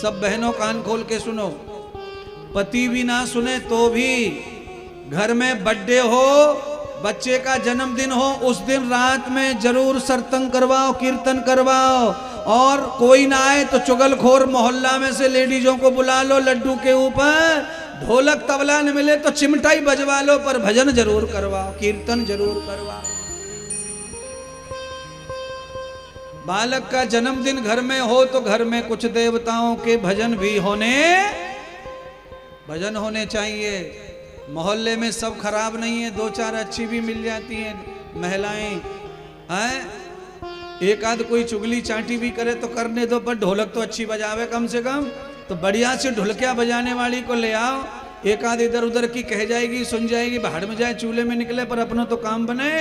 सब बहनों कान खोल के सुनो, पति भी ना सुने तो भी घर में बर्थडे हो, बच्चे का जन्मदिन हो, उस दिन रात में जरूर सत्संग करवाओ, कीर्तन करवाओ। और कोई ना आए तो चुगलखोर मोहल्ला में से लेडीजों को बुला लो, लड्डू के ऊपर ढोलक तबला न मिले तो चिमटा ही बजवा लो, पर भजन जरूर करवाओ, कीर्तन जरूर करवाओ। बालक का जन्मदिन घर में हो तो घर में कुछ देवताओं के भजन भी भजन होने चाहिए। मोहल्ले में सब खराब नहीं है, दो चार अच्छी भी मिल जाती हैं महिलाएं हैं। एक आध कोई चुगली चाटी भी करे तो करने दो, पर ढोलक तो अच्छी बजावे कम से कम। तो बढ़िया से ढोलकिया बजाने वाली को ले आओ। एक आध इधर उधर की कह जाएगी, सुन जाएगी, बाहर में जाए चूल्हे में निकले, पर अपना तो काम बने।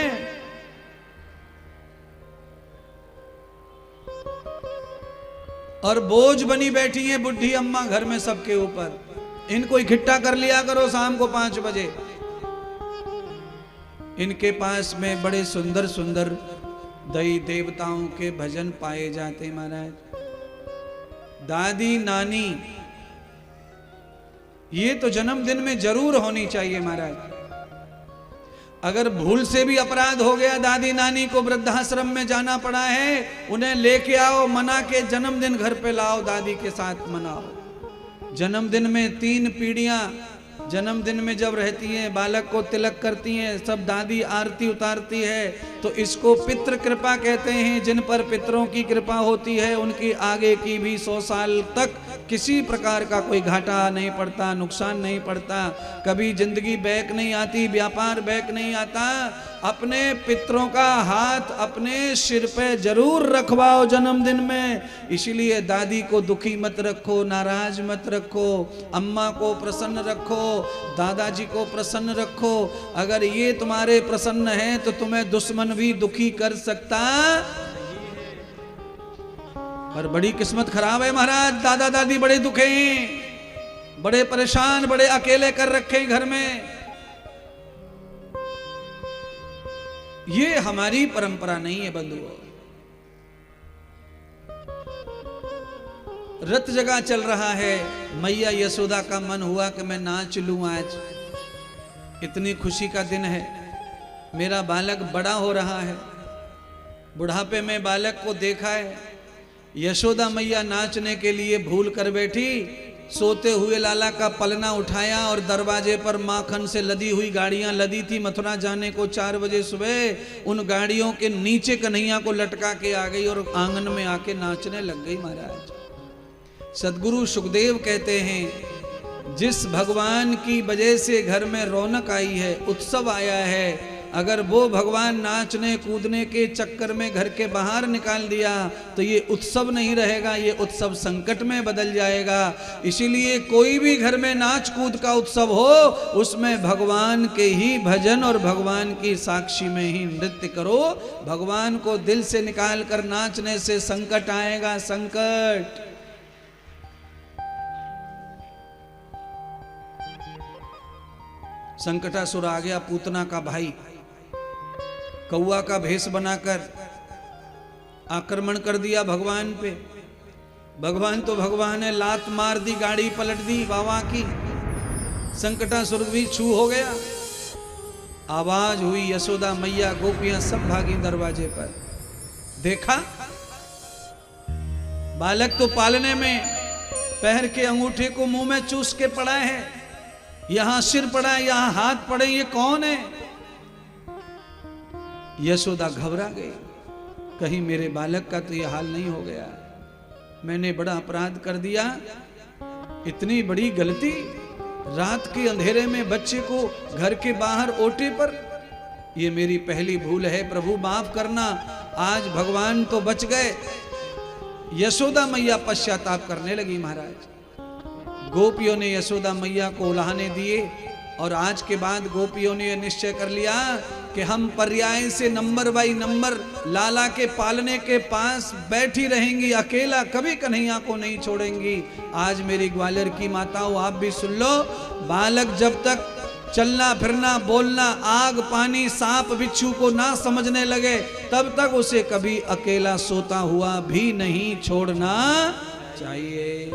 और बोझ बनी बैठी है बुढ़ी अम्मा घर में सबके ऊपर, इनको इकट्ठा कर लिया करो शाम को 5 बजे। इनके पास में बड़े सुंदर सुंदर दैवी देवताओं के भजन पाए जाते महाराज। दादी नानी ये तो जन्मदिन में जरूर होनी चाहिए महाराज। अगर भूल से भी अपराध हो गया, दादी नानी को वृद्धाश्रम में जाना पड़ा है, उन्हें लेके आओ, मना के जन्मदिन घर पे लाओ, दादी के साथ मनाओ। जन्मदिन में 3 पीढ़ियां जन्मदिन में जब रहती हैं, बालक को तिलक करती हैं, सब दादी आरती उतारती है, तो इसको पितृ कृपा कहते हैं। जिन पर पितरों की कृपा होती है उनकी आगे की भी 100 साल तक किसी प्रकार का कोई घाटा नहीं पड़ता, नुकसान नहीं पड़ता, कभी जिंदगी बैक नहीं आती, व्यापार बैक नहीं आता। अपने पितरों का हाथ अपने सिर पे जरूर रखवाओ जन्मदिन में। इसीलिए दादी को दुखी मत रखो, नाराज मत रखो, अम्मा को प्रसन्न रखो, दादाजी को प्रसन्न रखो। अगर ये तुम्हारे प्रसन्न हैं तो तुम्हें दुश्मन भी दुखी कर सकता। पर बड़ी किस्मत खराब है महाराज, दादा दादी बड़े दुखे हैं, बड़े परेशान, बड़े अकेले कर रखे हैं घर में। ये हमारी परंपरा नहीं है बंधुओं। रथ जगह चल रहा है, मैया यशोदा का मन हुआ कि मैं नाच लूं आज। इतनी खुशी का दिन है, मेरा बालक बड़ा हो रहा है। बुढ़ापे में बालक को देखा है, यशोदा मैया नाचने के लिए भूल कर बैठी, सोते हुए लाला का पलना उठाया और दरवाजे पर माखन से लदी हुई गाड़ियां लदी थी। मथुरा जाने को 4 बजे सुबह उन गाड़ियों के नीचे कन्हैया को लटका के आ गई और आंगन में आके नाचने लग गई महाराज। सदगुरु सुखदेव कहते हैं, जिस भगवान की वजह से घर में रौनक आई है, उत्सव आया है, अगर वो भगवान नाचने कूदने के चक्कर में घर के बाहर निकाल दिया तो ये उत्सव नहीं रहेगा, ये उत्सव संकट में बदल जाएगा। इसीलिए कोई भी घर में नाच कूद का उत्सव हो, उसमें भगवान के ही भजन और भगवान की साक्षी में ही नृत्य करो। भगवान को दिल से निकाल कर नाचने से संकट आएगा, संकट। संकटासुर आ गया, पूतना का भाई, कौआ का भेष बनाकर आक्रमण कर दिया भगवान पे। भगवान तो भगवान है, लात मार दी, गाड़ी पलट दी बाबा की। संकटासुर भी छू हो गया। आवाज हुई, यशोदा मैया गोपियां सब भागी दरवाजे पर। देखा बालक तो पालने में पैर के अंगूठे को मुंह में चूस के पड़ा है, यहां सिर पड़ा है, यहां हाथ पड़े, ये कौन है? यशोदा घबरा गई, कहीं मेरे बालक का तो ये हाल नहीं हो गया, मैंने बड़ा अपराध कर दिया, इतनी बड़ी गलती, रात के अंधेरे में बच्चे को घर के बाहर ओटे पर, ये मेरी पहली भूल है, प्रभु माफ करना। आज भगवान तो बच गए। यशोदा मैया पश्चाताप करने लगी महाराज। गोपियों ने यशोदा मैया को उलाहने दिए और आज के बाद गोपियों ने निश्चय कर लिया कि हम पर्याय से नंबर बाई नंबर लाला के पालने के पास बैठी रहेंगी, अकेला कभी कन्हैया को नहीं छोड़ेंगी। आज मेरी ग्वालियर की माताओं आप भी सुन लो, बालक जब तक चलना फिरना बोलना आग पानी सांप बिच्छू को ना समझने लगे तब तक उसे कभी अकेला सोता हुआ भी नहीं छोड़ना चाहिए।